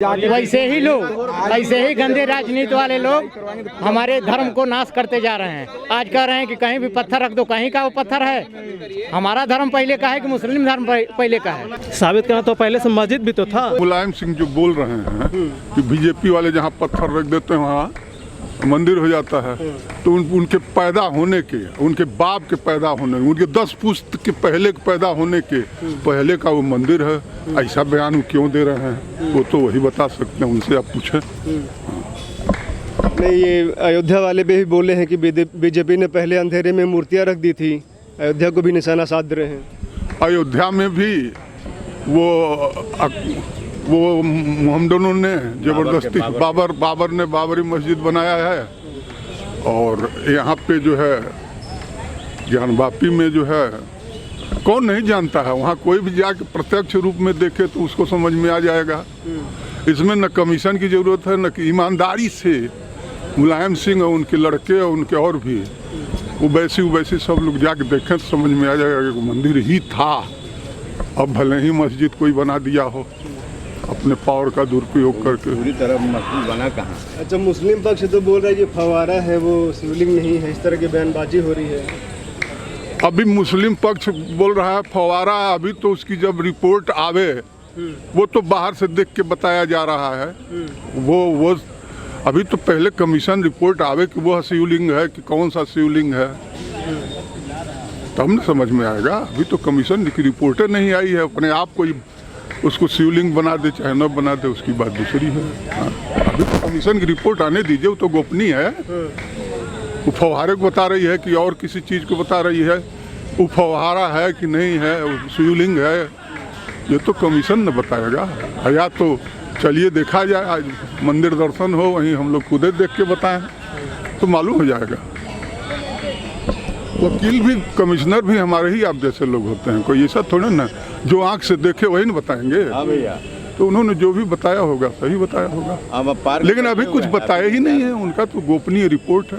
वैसे ही लोग, ऐसे ही गंदे राजनीति वाले लोग हमारे धर्म को नाश करते जा रहे हैं। आज कह रहे हैं कि कहीं भी पत्थर रख दो, कहीं का वो पत्थर है। हमारा धर्म पहले का है कि मुस्लिम धर्म पहले का है? साबित करना तो पहले से मस्जिद भी तो था। मुलायम सिंह जो बोल रहे हैं कि बीजेपी वाले जहाँ पत्थर रख देते हैं वहाँ मंदिर हो जाता है, तो उनके पैदा होने के, उनके बाप के पैदा होने, उनके 10 पुश्त के पहले के पैदा होने के पहले का वो मंदिर है। ऐसा बयान वो क्यों दे रहे हैं वो तो वही बता सकते हैं, उनसे आप पूछें। नहीं, ये अयोध्या वाले भी बोले हैं कि बीजेपी ने पहले अंधेरे में मूर्तियां रख दी थी, अयोध्या को भी निशाना साध रहे हैं। अयोध्या में भी वो मोहम्मदनों ने जबरदस्ती बाबर ने बाबरी मस्जिद बनाया है, और यहाँ पे जो है ज्ञानवापी में जो है कौन नहीं जानता है, वहाँ कोई भी जाके प्रत्यक्ष रूप में देखे तो उसको समझ में आ जाएगा। इसमें न कमीशन की ज़रूरत है, न कि ईमानदारी से मुलायम सिंह और उनके लड़के और उनके और भी वैसी सब लोग जाके देखें तो समझ में आ जाएगा कि मंदिर ही था। अब भले ही मस्जिद कोई बना दिया हो अपने पावर का दुरुपयोग करके। पूरी तरह मस्जिद बना कहाँ? अच्छा, मुस्लिम पक्ष तो बोल रहा है कि फवारा है वो शिवलिंग नहीं है, इस तरह की बयानबाजी हो रही है। अभी मुस्लिम पक्ष बोल रहा है फवारा, अभी तो उसकी जब रिपोर्ट आवे वो तो बाहर से देख के बताया जा रहा है। वो अभी तो पहले कमीशन रिपोर्ट आवे कि वो शिवलिंग है कि कौन सा शिवलिंग है, तब न समझ में आएगा। अभी तो कमीशन की रिपोर्टें नहीं आई है, अपने आप को उसको शिवलिंग बना दे चाहे न बना दे उसकी बात दूसरी है। अभी तो कमीशन की रिपोर्ट आने दीजिए, वो तो गोपनीय है। वो फव्वारे को बता रही है कि और किसी चीज़ को बता रही है, वो फव्वारा है कि नहीं है, वो शिवलिंग है, ये तो कमीशन न बताएगा। या तो चलिए देखा जाए, आज मंदिर दर्शन हो, वहीं हम लोग खुद देख के बताएं तो मालूम हो जाएगा। वकील भी, कमिश्नर भी हमारे ही आप जैसे लोग होते हैं, कोई ऐसा थोड़ा ना जो आंख से देखे वही न बताएंगे। हाँ भैया, तो उन्होंने जो भी बताया होगा सही बताया होगा, लेकिन अभी कुछ बताया ही नहीं है। उनका तो गोपनीय रिपोर्ट है।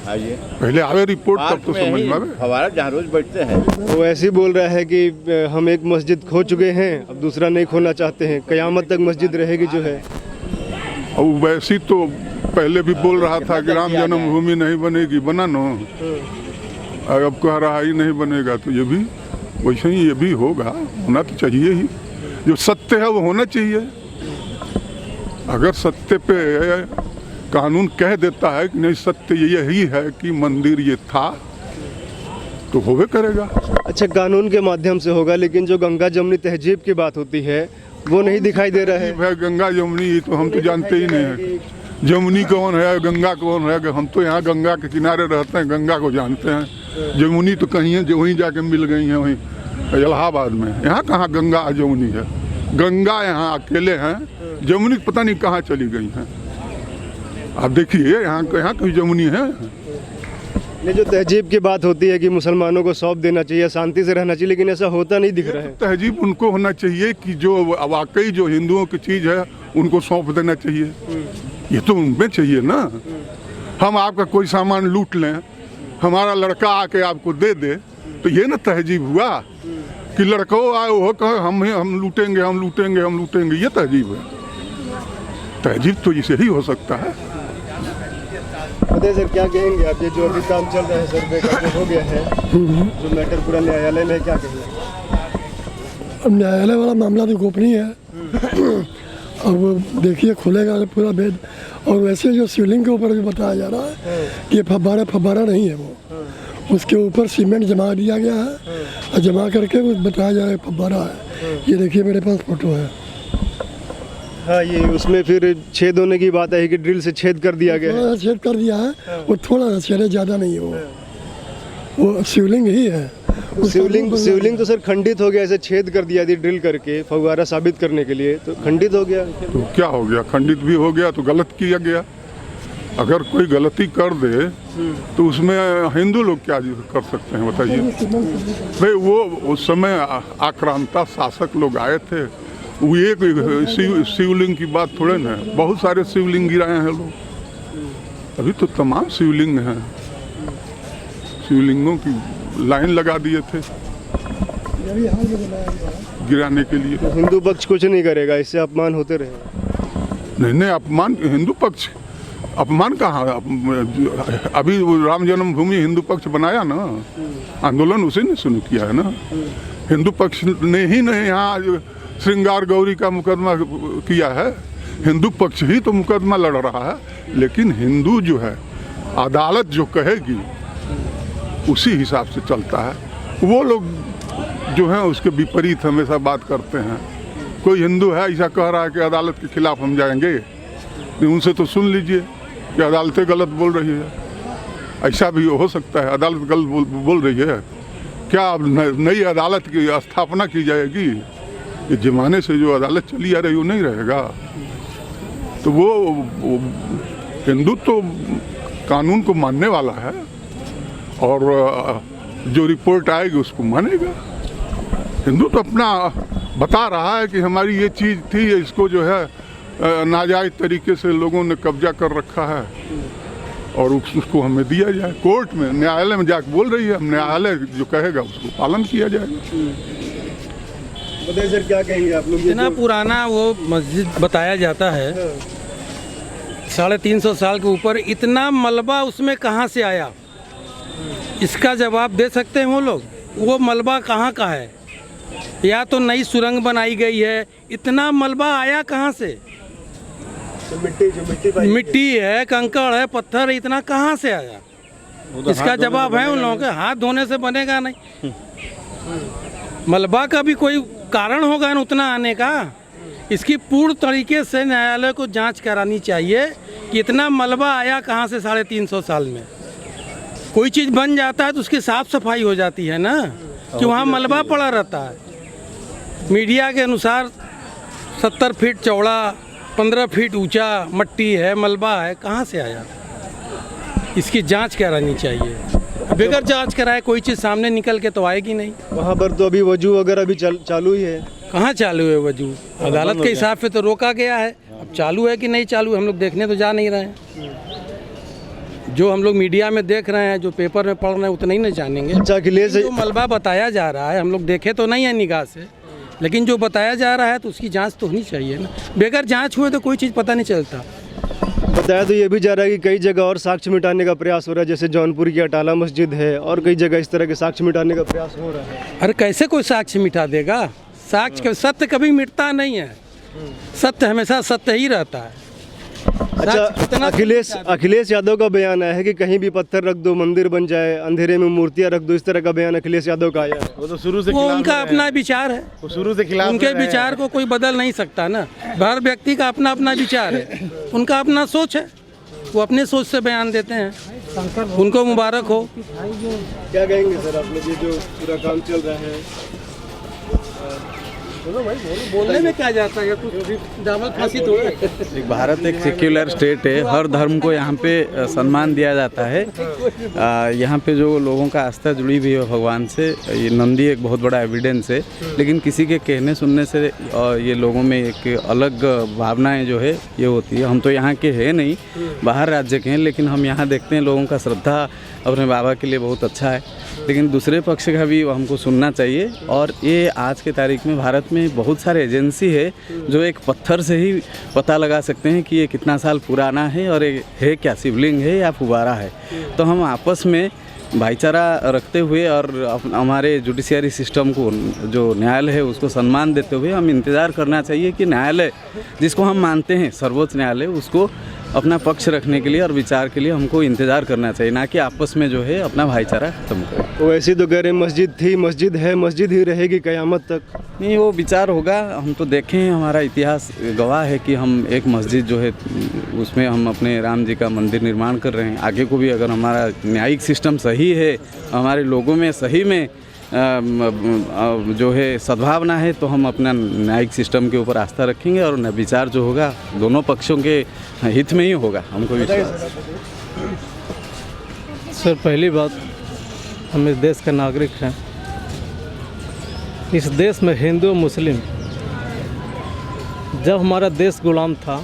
आइए पहले आवे रिपोर्ट तब तो समझ में आवे। फव्वारा जहाँ रोज बैठते हैं वो ऐसे ही बोल रहा है कि हम एक मस्जिद खो चुके हैं, अब दूसरा नहीं खोना चाहते हैं, कयामत तक मस्जिद रहेगी जो है। और वैसी तो पहले भी बोल रहा था कि राम जन्मभूमि नहीं बनेगी, बना नो, अब कह रहा ही नहीं बनेगा, तो ये भी वैसे ही ये भी होगा, होना तो चाहिए ही। जो सत्य है वो होना चाहिए। अगर सत्य पे कानून कह देता है कि नहीं सत्य यही है कि मंदिर ये था, तो होवे करेगा। अच्छा, कानून के माध्यम से होगा, लेकिन जो गंगा जमुनी तहजीब की बात होती है वो नहीं दिखाई दे रहा है। भाई गंगा जमुनी तो हम तो जानते ही नहीं है, जमुनी कौन है गंगा कौन है। हम तो यहाँ गंगा के किनारे रहते हैं, गंगा को जानते हैं। जमुनी तो कहीं है जो वहीं जाके मिल गई हैं, वहीं इलाहाबाद में। यहाँ कहाँ गंगा जमुनी है? गंगा यहाँ अकेले हैं, जमुनी पता नहीं कहाँ चली गई हैं। आप देखिए यहाँ कहीं जमुनी है। ये जो तहजीब की बात होती है कि मुसलमानों को सौंप देना चाहिए, शांति से रहना चाहिए, लेकिन ऐसा होता नहीं दिख रहा है। तहजीब उनको होना चाहिए कि जो वाकई जो हिंदुओं की चीज़ है उनको सौंप देना चाहिए, ये तो उनमें चाहिए ना। हम आपका कोई सामान लूट लें, हमारा लड़का आके आपको दे दे, तो ये ना तहजीब हुआ कि लड़कों आए वो कहे हम लूटेंगे हम लूटेंगे हम लूटेंगे, ये तहजीब है। तहजीब तो इसे ही हो सकता है। बताइए सर, क्या कहेंगे आप, ये जो अभी काम चल रहा है सर्वे का जो हो गया है, जो मैटर पूरा न्यायालय में, क्या कहेंगे? अब न्यायालय वाला मामला तो गोपनीय है। अब देखिए खुलेगा पूरा भेद। और वैसे जो शिवलिंग के ऊपर भी बताया जा रहा है कि ये फव्वारा नहीं है, वो उसके ऊपर सीमेंट जमा दिया गया है और जमा करके वो बताया जा रहा है फव्वारा है। ये देखिए मेरे पास फोटो है। हाँ, ये उसमें फिर छेद होने की बात है कि ड्रिल से छेद कर दिया गया है। छेद कर दिया है, वो थोड़ा सा छेद, ज़्यादा नहीं है। वो शिवलिंग ही है। शिवलिंग तो सर खंडित हो गया, ऐसे छेद कर दिया थी ड्रिल करके फव्वारा साबित करने के लिए, तो खंडित हो गया। तो क्या हो गया? खंडित भी हो गया तो गलत किया गया। अगर कोई गलती कर दे तो उसमें हिंदू लोग क्या कर सकते हैं बताइए? भाई वो उस समय आक्रांता शासक लोग आए थे, वो एक शिवलिंग की बात थोड़े ना, बहुत सारे शिवलिंग गिराए हैं लोग। अभी तो तमाम शिवलिंग हैं, शिवलिंगों की लाइन लगा दिए थे गिराने के लिए। हिंदू पक्ष कुछ नहीं करेगा, इससे अपमान होते रहे। नहीं, अपमान हिंदू पक्ष, अपमान कहाँ? अभी वो राम जन्मभूमि हिंदू पक्ष बनाया ना, आंदोलन उसी ने शुरू किया है ना। हिंदू पक्ष ने ही नहीं यहाँ श्रृंगार गौरी का मुकदमा किया है, हिंदू पक्ष ही तो मुकदमा लड़ रहा है। लेकिन हिंदू जो है, अदालत जो कहेगी उसी हिसाब से चलता है। वो लोग जो हैं उसके विपरीत हमेशा बात करते हैं। कोई हिंदू है ऐसा कह रहा है कि अदालत के खिलाफ हम जाएंगे, उनसे तो सुन लीजिए कि अदालतें गलत बोल रही है। ऐसा भी हो सकता है, अदालत गलत बोल रही है क्या? अब नई अदालत की स्थापना की जाएगी? ये जमाने से जो अदालत चली आ रही वो नहीं रहेगा। तो वो हिंदू तो कानून को मानने वाला है और जो रिपोर्ट आएगी उसको मानेगा। हिंदू तो अपना बता रहा है कि हमारी ये चीज़ थी, इसको जो है नाजायज तरीके से लोगों ने कब्जा कर रखा है और उसको हमें दिया जाए। कोर्ट में, न्यायालय में जाकर बोल रही है, हम न्यायालय जो कहेगा उसको पालन किया जाएगा। बताइए सर, क्या कहेंगे आप लोग? इतना पुराना वो मस्जिद बताया जाता है, 350 साल के ऊपर, इतना मलबा उसमें कहाँ से आया? इसका जवाब दे सकते हैं वो लोग? वो मलबा कहाँ का है? या तो नई सुरंग बनाई गई है, इतना मलबा आया कहाँ से? मिट्टी है, कंकड़ है, पत्थर है, इतना कहाँ से आया? इसका जवाब है उन लोगों के, हाथ धोने से बनेगा नहीं। मलबा का भी कोई कारण होगा ना उतना आने का। इसकी पूर्ण तरीके से न्यायालय को जांच करानी चाहिए कि इतना मलबा आया कहाँ से 350 साल में। कोई चीज़ बन जाता है तो उसकी साफ सफाई हो जाती है ना, कि वहाँ मलबा पड़ा रहता है। मीडिया के अनुसार 70 फीट चौड़ा, 15 फीट ऊंचा मट्टी है, मलबा है, कहाँ से आया? इसकी जांच करानी चाहिए। बगैर जांच कराए कोई चीज़ सामने निकल के तो आएगी नहीं। वहाँ पर तो अभी वजू वगैरह भी चालू ही है। कहाँ चालू है वजू? अदालत के हिसाब से तो रोका गया है। अब चालू है कि नहीं चालू, हम लोग देखने तो जा नहीं रहे हैं। जो हम लोग मीडिया में देख रहे हैं, जो पेपर में पढ़ रहे हैं, उतना ही नहीं जानेंगे। अच्छा, अखिलेश जो मलबा बताया जा रहा है, हम लोग देखे तो नहीं है निगाह से, लेकिन जो बताया जा रहा है तो उसकी जांच तो होनी चाहिए ना। बगैर जांच हुए तो कोई चीज़ पता नहीं चलता। बताया तो ये भी जा रहा है कि कई जगह और साक्ष्य मिटाने का प्रयास हो रहा है, जैसे जौनपुर की अटाला मस्जिद है और कई जगह इस तरह के साक्ष्य मिटाने का प्रयास हो रहा है। अरे कैसे कोई साक्ष्य मिटा देगा? साक्ष्य, सत्य कभी मिटता नहीं है, सत्य हमेशा सत्य ही रहता है। अच्छा, अखिलेश यादव का बयान आया है कि कहीं भी पत्थर रख दो मंदिर बन जाए, अंधेरे में मूर्तियां रख दो, इस तरह का बयान अखिलेश यादव का आया है। वो तो शुरू से वो उनका अपना विचार है, वो शुरू से खिलाफ उनके विचार को कोई बदल नहीं सकता ना। हर व्यक्ति का अपना अपना विचार है, उनका अपना सोच है, वो अपने सोच से बयान देते हैं, उनको मुबारक हो। क्या कहेंगे सर आप लोग, ये जो पूरा काम चल रहा है? बोलने में क्या जाता है, कुछ डबल फांसी तो है। भारत एक सेक्युलर स्टेट है, हर धर्म को यहाँ पे सम्मान दिया जाता है। यहाँ पे जो लोगों का आस्था जुड़ी हुई है भगवान से, ये नंदी एक बहुत बड़ा एविडेंस है। लेकिन किसी के कहने सुनने से ये लोगों में एक अलग भावनाएं जो है ये होती है। हम तो यहाँ के हैं नहीं, बाहर राज्य के हैं, लेकिन हम यहाँ देखते हैं लोगों का श्रद्धा अपने बाबा के लिए बहुत अच्छा है। लेकिन दूसरे पक्ष का भी हमको सुनना चाहिए। और ये आज के तारीख में भारत में बहुत सारे एजेंसी है जो एक पत्थर से ही पता लगा सकते हैं कि ये कितना साल पुराना है और ये है क्या, शिवलिंग है या फुवारा है। तो हम आपस में भाईचारा रखते हुए और हमारे जुडिशियरी सिस्टम को, जो न्यायालय है, उसको सम्मान देते हुए हम इंतज़ार करना चाहिए कि न्यायालय जिसको हम मानते हैं सर्वोच्च न्यायालय, उसको अपना पक्ष रखने के लिए और विचार के लिए हमको इंतज़ार करना चाहिए, ना कि आपस में जो है अपना भाईचारा खत्म करें। वैसे तो कह रहे मस्जिद थी, मस्जिद है, मस्जिद ही रहेगी क़यामत तक। नहीं, वो विचार होगा। हम तो देखें हैं, हमारा इतिहास गवाह है कि हम एक मस्जिद जो है उसमें हम अपने राम जी का मंदिर निर्माण कर रहे हैं। आगे को भी अगर हमारा न्यायिक सिस्टम सही है, हमारे लोगों में सही में जो है सद्भावना है, तो हम अपना न्यायिक सिस्टम के ऊपर आस्था रखेंगे और विचार जो होगा दोनों पक्षों के हित में ही होगा, हमको विश्वास। सर, पहली बात, हम इस देश के नागरिक हैं। इस देश में हिंदू और मुस्लिम, जब हमारा देश गुलाम था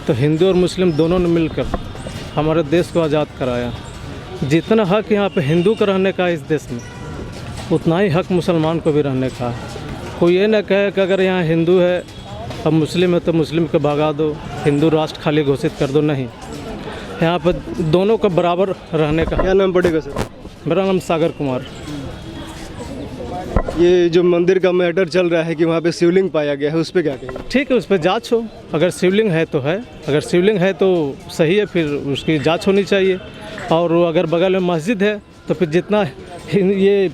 तो हिंदू और मुस्लिम दोनों ने मिलकर हमारे देश को आज़ाद कराया। जितना हक यहाँ पे हिंदू का रहने का इस देश में, उतना ही हक मुसलमान को भी रहने का है। कोई ये ना कहे कि अगर यहाँ हिंदू है अब मुस्लिम है तो मुस्लिम को भगा दो, हिंदू राष्ट्र खाली घोषित कर दो, नहीं। यहाँ पर दोनों का बराबर रहने का। क्या नाम पड़ेगा सर? मेरा नाम सागर कुमार। ये जो मंदिर का मैटर चल रहा है कि वहाँ पे शिवलिंग पाया गया है, उस पर क्या कहेंगे? ठीक है, उस पर जाँच हो। अगर शिवलिंग है तो है, अगर शिवलिंग है तो सही है, फिर उसकी जाँच होनी चाहिए। और अगर बगल में मस्जिद है तो फिर जितना ये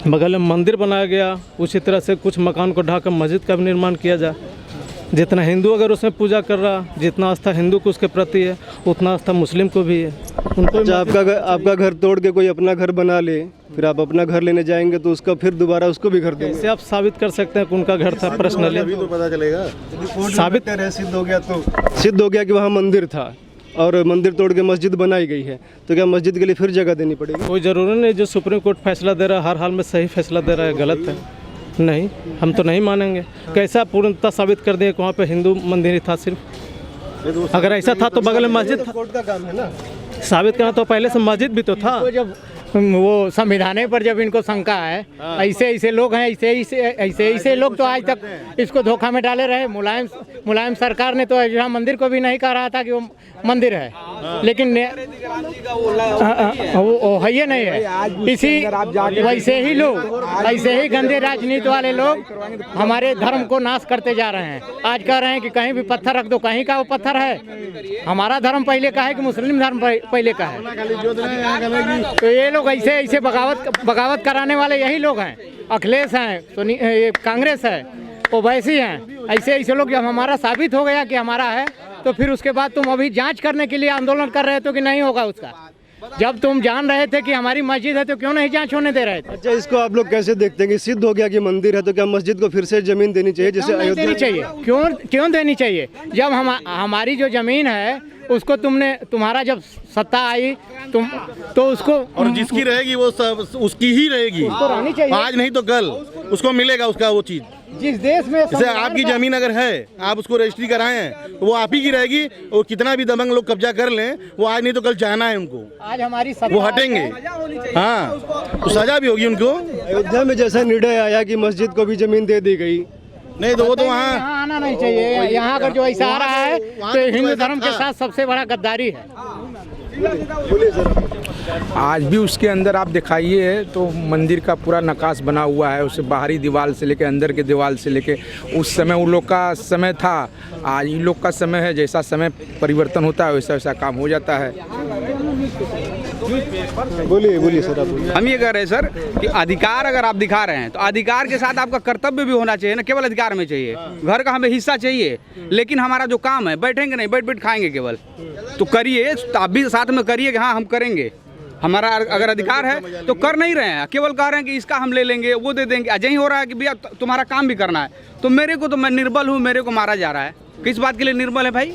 बगल में मंदिर बनाया गया उसी तरह से कुछ मकान को ढाकर मस्जिद का भी निर्माण किया जाए। जितना हिंदू अगर उसमें पूजा कर रहा, जितना आस्था हिंदू को उसके प्रति है उतना आस्था मुस्लिम को भी है। उनको अच्छा, आपका घर तोड़ के कोई अपना घर बना ले, फिर आप अपना घर लेने जाएंगे तो उसका फिर दोबारा उसको भी घर देंगे। कैसे आप साबित कर सकते हैं कि उनका घर था पर्सनली? अभी तो पता चलेगा। साबित सिद्ध हो गया तो सिद्ध हो गया कि वहाँ मंदिर था और मंदिर तोड़ के मस्जिद बनाई गई है, तो क्या मस्जिद के लिए फिर जगह देनी पड़ेगी? कोई ज़रूरी नहीं जो सुप्रीम कोर्ट फैसला दे रहा है हर हाल में सही फैसला दे रहा है गलत है। नहीं, हम तो नहीं मानेंगे। कैसा पूर्णतः साबित कर दिए कि वहाँ पे हिंदू मंदिर ही था सिर्फ? अगर ऐसा था तो बगल में मस्जिद था। कोर्ट का काम है ना साबित करना, तो पहले से मस्जिद भी तो था। जब वो संविधान पर जब इनको शंका है, ऐसे ऐसे लोग हैं, ऐसे लोग तो आज तक इसको धोखा में डाले रहे। मुलायम सरकार ने तो अयोध्या मंदिर को भी नहीं कह रहा था कि वो मंदिर है, लेकिन वो है ये नहीं है। इसी वैसे ही लोग, ऐसे ही गंदे राजनीति वाले लोग हमारे धर्म को नाश करते जा रहे हैं। आज कह रहे हैं कि कहीं भी पत्थर रख दो, कहीं का वो पत्थर है? हमारा धर्म पहले का है कि मुस्लिम धर्म पहले का है? तो ये लोग ऐसे बगावत कराने वाले यही लोग हैं। अखिलेश हैं, कांग्रेस है, ओवैसी हैं। ऐसे लोग जब हमारा साबित हो गया कि हमारा है तो फिर उसके बाद तुम अभी जांच करने के लिए आंदोलन कर रहे थे कि नहीं होगा उसका? जब तुम जान रहे थे कि हमारी मस्जिद है तो क्यों नहीं जांच होने दे रहे थे? अच्छा, इसको आप लोग कैसे देखते हैं कि सिद्ध हो गया कि मंदिर है, तो क्या मस्जिद को फिर से जमीन देनी चाहिए जैसे अयोध्या? देनी चाहिए। क्यों देनी चाहिए? जब हमारी जो जमीन है उसको तुम्हारा जब सत्ता आई तुम तो उसको, और जिसकी रहेगी वो सब उसकी ही रहेगी, उसको रहनी चाहिए। आज नहीं तो कल उसको मिलेगा उसका वो चीज। जिस देश में जैसे आपकी जमीन अगर है, आप उसको रजिस्ट्री कराए हैं तो वो आप ही की रहेगी, और कितना भी दबंग लोग कब्जा कर लें वो आज नहीं तो कल जाना है उनको। आज हमारी वो हटेंगे, हाँ, तो सजा भी होगी उनको। अयोध्या में जैसा निर्णय आया कि मस्जिद को भी जमीन दे दी गई, नहीं तो वो तो वहाँ यहाँ आना नहीं चाहिए। यहाँ अगर जो ऐसा आ रहा है तो हिंदू धर्म के साथ सबसे बड़ा गद्दारी है। आज भी उसके अंदर आप दिखाइए तो मंदिर का पूरा नकाश बना हुआ है, उसे बाहरी दीवार से लेके अंदर के दीवार से लेके। उस समय उन लोग का समय था, आज इन लोग का समय है। जैसा समय परिवर्तन होता है वैसा वैसा काम हो जाता है। बोलिए सर, आप बोलिए। हम ये कह रहे हैं सर कि अधिकार अगर आप दिखा रहे हैं तो अधिकार के साथ आपका कर्तव्य भी होना चाहिए ना। केवल अधिकार में चाहिए, घर का हमें हिस्सा चाहिए, लेकिन हमारा जो काम है बैठेंगे नहीं, बैठ खाएंगे केवल। तो करिए, तो आप भी साथ में करिए कि हाँ हम करेंगे। हमारा अगर अधिकार है तो कर नहीं रहे हैं, केवल कह रहे हैं कि इसका हम ले लेंगे, वो दे देंगे। अजय हो रहा है कि भैया तुम्हारा काम भी करना है, तो मेरे को तो मैं निर्बल हूँ, मेरे को मारा जा रहा है। किस बात के लिए निर्बल है भाई?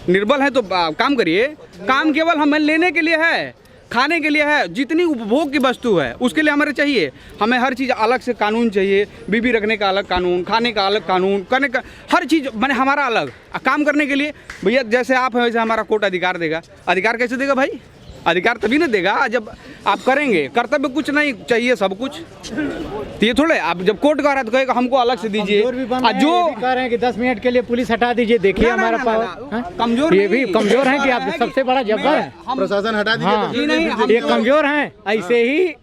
निर्बल है तो काम करिए। काम केवल हमें लेने के लिए है, खाने के लिए है। जितनी उपभोग की वस्तु है उसके लिए हमारे चाहिए। हमें हर चीज़ अलग से कानून चाहिए, बीबी रखने का अलग कानून, खाने का अलग कानून, करने का हर चीज़ मैंने हमारा अलग। काम करने के लिए भैया जैसे आप हैं वैसे हमारा कोर्ट अधिकार देगा। अधिकार कैसे देगा भाई? अधिकार तभी ना देगा जब आप करेंगे। कर्तव्य कुछ नहीं चाहिए, सब कुछ। तो ये थोड़े आप जब कोर्ट कह रहा है तो कहेगा हमको अलग से दीजिए। जो कह रहे हैं कि 10 मिनट के लिए पुलिस हटा दीजिए, देखिए हमारा पावर कमजोर, ये भी कमजोर है कि आप सबसे बड़ा जब्बर है। प्रशासन हटा दीजिए, ये कमजोर हैं। ऐसे ही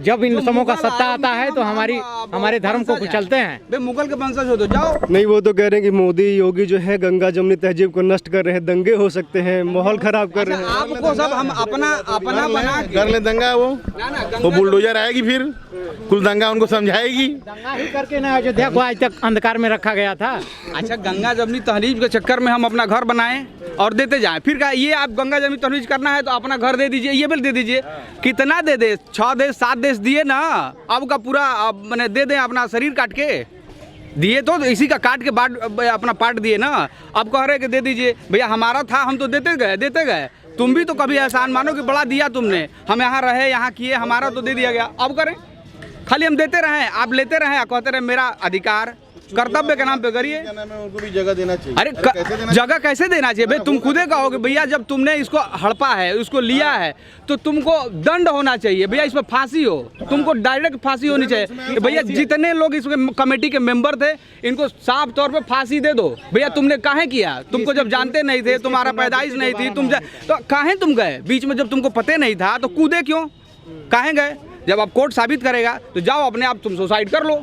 जब इन समूह का सत्ता आता है तो हमारे धर्म को कुचलते हैं। मुगल के वंशज हो तो जाओ। नहीं, वो तो कह रहे हैं कि मोदी योगी जो है गंगा जमुनी तहजीब को नष्ट कर रहे हैं, दंगे हो सकते हैं, माहौल खराब कर रहे हैं। आपको सब हम अपना बना कर ले दंगा, वो बुलडोजर आएगी, फिर कुल दंगा उनको समझाएगी। दंगा ही करके ना अयोध्या को आज तक अंधकार में रखा गया था। अच्छा, गंगा जमुनी तहरीज के चक्कर में हम अपना घर बनाएं और देते जाएं, फिर क्या ये आप गंगा जमुनी तहरीज करना है तो अपना घर दे दीजिए, ये बिल दे दीजिए। कितना दे दे? 6 देश 7 देश दिए ना, अब का पूरा मैंने दे दें अपना शरीर काट के दिए, तो इसी का काट के बाद अपना पार्ट दिए ना। अब कह रहे कि दे दीजिए। भैया हमारा था, हम तो देते गए। तुम भी तो कभी एहसान मानो कि बड़ा दिया तुमने, हम यहाँ रहे, यहाँ किए, हमारा तो दे दिया गया। अब करें खाली हम देते रहें, आप लेते रहें, कहते रहे मेरा अधिकार। कर्तव्य के नाम पे करिए। उनको भी जगह देना चाहिए। अरे जगह कैसे देना चाहिए भाई? तुम खुदे कहोगे भैया जब तुमने इसको हड़पा है, उसको लिया है, तो तुमको दंड होना चाहिए भैया, इस पर फांसी हो, तुमको डायरेक्ट फांसी होनी चाहिए भैया। जितने लोग इस कमेटी के मेंबर थे इनको साफ तौर पे फांसी दे दो भैया। तुमने काहे किया? तुमको जब जानते नहीं थे, तुम्हारा पैदाइश नहीं थी, तो काहे तुम गए बीच में? जब तुमको पते नहीं था तो कूदे क्यों? काहे गए? जब आप कोर्ट साबित करेगा तो जाओ अपने आप तुम सुसाइड कर लो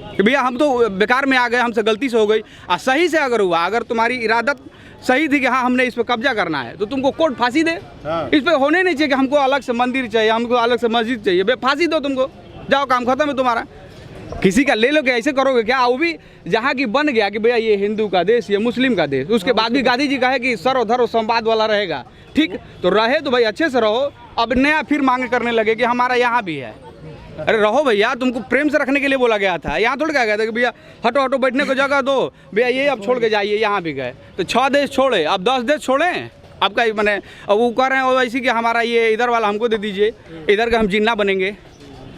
कि भैया हम तो बेकार में आ गए, हमसे गलती से हो गई। सही से अगर हुआ, अगर तुम्हारी इरादत सही थी कि हाँ हमने इस पर कब्जा करना है, तो तुमको कोर्ट फांसी दे। इस पर होने नहीं चाहिए कि हमको अलग से मंदिर चाहिए, हमको अलग से मस्जिद चाहिए। भैया फांसी दो तुमको, जाओ काम खत्म है तुम्हारा। किसी का ले लो कि ऐसे करोगे क्या? वो भी जहाँ की बन गया कि भैया ये हिंदू का देश, ये मुस्लिम का देश, उसके बाद भी गांधी जी कहे कि सर्वधर्म संवाद वाला रहेगा। ठीक तो रहे तो भाई अच्छे से रहो। अब नया फिर मांग करने लगे कि हमारा यहाँ भी है। अरे रहो भैया, तुमको प्रेम से रखने के लिए बोला गया था। यहाँ थोड़ा क्या गया था कि भैया हटो हटो बैठने को जगह दो भैया, ये अब छोड़ के जाइए। यहाँ भी गए तो 6 देश छोड़े, अब 10 देश छोड़ें आपका मैंने। अब वो कह रहे हैं वैसे कि हमारा ये इधर वाला हमको दे दीजिए, इधर का हम जिन्ना बनेंगे।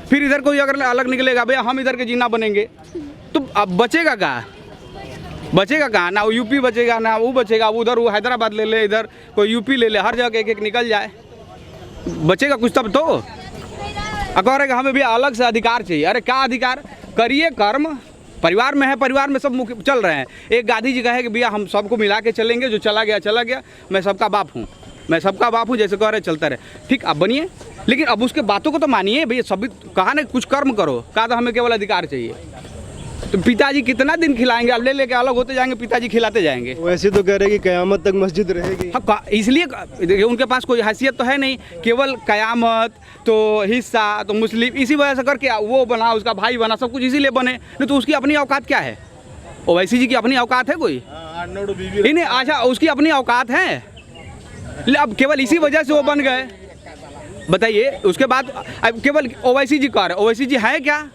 फिर इधर कोई अगर अलग निकलेगा भैया हम इधर के जिन्ना बनेंगे, तो अब बचेगा कहाँ? बचेगा कहाँ? ना वो यूपी बचेगा ना वो बचेगा। उधर वो हैदराबाद ले ले, इधर कोई यूपी ले ले, हर जगह एक एक निकल जाए, बचेगा कुछ तब तो। कह रहे हमें भी अलग से अधिकार चाहिए। अरे क्या अधिकार? करिए कर्म, परिवार में है, परिवार में सब चल रहे हैं। एक गांधी जी कहे कि भैया हम सबको मिला के चलेंगे, जो चला गया चला गया, मैं सबका बाप हूँ, मैं सबका बाप हूँ, जैसे कह रहे चलता रहे। ठीक आप बनिए, लेकिन अब उसके बातों को तो मानिए भैया। सभी कहा ना कुछ कर्म करो, कहा तो हमें केवल अधिकार चाहिए। तो पिताजी कितना दिन खिलाएंगे? अब ले लेके अलग होते जाएंगे, पिताजी खिलाते जाएंगे। वैसे तो कह रहे कि कयामत तक मस्जिद रहेगी। हाँ, इसलिए उनके पास कोई हैसियत तो है नहीं, केवल कयामत तो हिस्सा तो मुस्लिम, इसी वजह से करके वो बना, उसका भाई बना, सब कुछ इसीलिए बने। नहीं तो उसकी अपनी औकात क्या है? ओवैसी जी की अपनी औकात है कोई? नहीं, अच्छा उसकी अपनी औकात है, अब केवल इसी वजह से वो बन गए। बताइए उसके बाद अब केवल ओवैसी जी कह रहे, ओवैसी जी है क्या?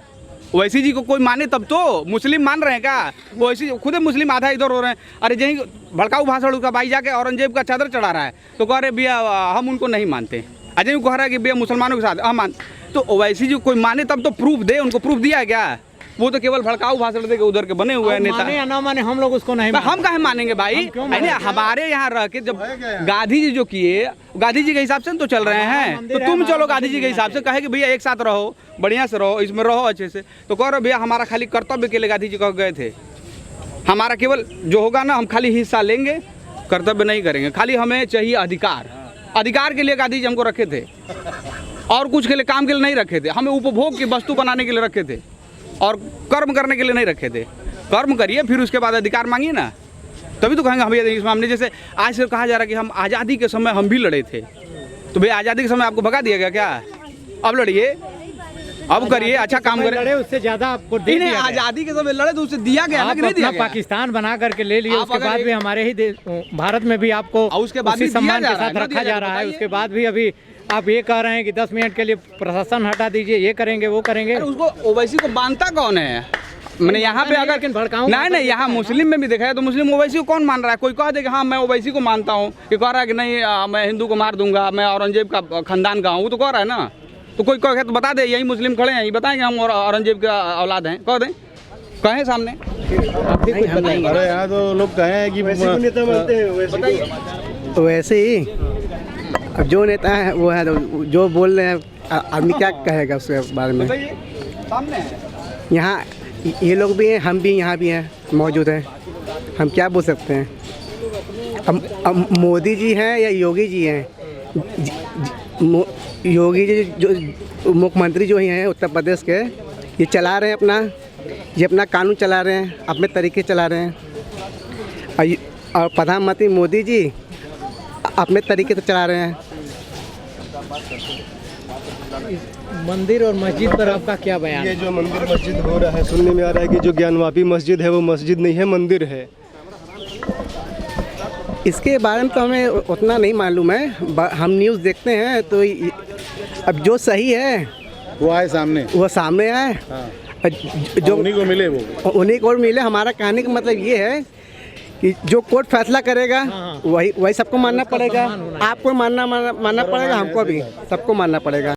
ओवैसी जी को कोई माने तब तो। मुस्लिम मान रहे हैं क्या? ओवैसी खुद मुस्लिम आधा इधर हो रहे हैं। अरे यही भड़काऊ भाषण उसका भाई जाके औरंगजेब का चादर चढ़ा रहा है, तो कह रहे भैया हम उनको नहीं मानते। अजय कह रहा है कि भैया मुसलमानों के साथ हम मान, तो ओवैसी जी कोई माने तब तो प्रूफ दे। उनको प्रूफ दिया है क्या? वो तो केवल भड़काऊ भाषण दे के उधर के बने हुए हैं नेता। माने या ना माने हम लोग उसको नहीं हम काहे मानेंगे भाई? हमारे यहाँ रह के जब गांधी जी जो किए, गांधी जी के हिसाब से तो चल रहे हैं, तो तुम चलो गांधी जी के हिसाब से। कहे कि भैया एक साथ रहो, बढ़िया से रहो, इसमें रहो अच्छे से, तो कह रहे भैया हमारा खाली कर्तव्य के लिए गांधी जी कह गए थे। हमारा केवल जो होगा ना, हम खाली हिस्सा लेंगे, कर्तव्य नहीं करेंगे। खाली हमें चाहिए अधिकार। अधिकार के लिए गांधी जी हमको रखे थे, और कुछ के लिए काम के लिए नहीं रखे थे। हमें उपभोग की वस्तु बनाने के लिए रखे थे, और कर्म करने के लिए नहीं रखे थे। कर्म करिए, फिर उसके बाद अधिकार मांगिए ना, तभी तो कहेंगे हम इस मामले। जैसे आज से कहा जा रहा है कि हम आज़ादी के समय हम भी लड़े थे, तो भैया आज़ादी के समय आपको भगा दिया गया क्या? अब लड़िए, अब करिए, अच्छा काम करें। लड़े उससे ज्यादा आपको दे दिया गया। आज़ादी के समय लड़े तो उससे दिया गया, नहीं दिया गया। पाकिस्तान बना करके ले लिए, उसके बाद भी हमारे ही भारत में भी आपको उसके बाद भी सम्मान के साथ रखा जा रहा है। उसके बाद भी अभी आप ये कह रहे हैं कि 10 मिनट के लिए प्रशासन हटा दीजिए, ये करेंगे वो करेंगे। उसको ओवैसी को मानता कौन है? मैंने यहाँ पे अगर भड़काऊं नहीं, यहाँ मुस्लिम में भी देखा है तो मुस्लिम ओवैसी को कौन मान रहा है? कोई कह दे कि हाँ मैं ओवैसी को मानता हूँ, कि कह रहा है कि नहीं मैं हिंदू को मार दूंगा, मैं औरंगजेब का खानदान का हूँ, वो तो कह रहा है ना। तो कोई कहे तो बता दे, यही मुस्लिम खड़े हैं, ये बताएंगे हम औरंगजेब का औलाद हैं, कह दें, कहें सामने। अरे यहाँ तो लोग कहे कि नेता मानते हैं वैसे ही अब जो नेता है वो है, तो जो बोल रहे हैं आदमी क्या कहेगा उसके बारे में? यहाँ ये लोग भी हैं, हम भी यहाँ भी हैं, मौजूद हैं, हम क्या बोल सकते हैं? अब मोदी जी हैं या योगी जी हैं? योगी जी जो मुख्यमंत्री जो ही हैं उत्तर प्रदेश के, ये चला रहे हैं अपना, ये अपना कानून चला रहे हैं, अपने तरीके चला रहे हैं, और प्रधानमंत्री मोदी जी अपने तरीके से चला रहे हैं। मंदिर और मस्जिद पर आपका क्या बयान? ये जो मंदिर मस्जिद हो रहा है, सुनने में आ रहा है कि जो ज्ञानवापी मस्जिद है वो मस्जिद नहीं है, मंदिर है। इसके बारे में तो हमें उतना नहीं मालूम है, हम न्यूज़ देखते हैं तो अब जो सही है वो आए सामने, वो सामने आए। हाँ। जो उन्हीं को मिले, वो उन्हीं को मिले। हमारा कहने का मतलब ये है कि जो कोर्ट फैसला करेगा वही सबको मानना पड़ेगा। आपको मानना पड़ेगा, हमको भी सबको मानना पड़ेगा।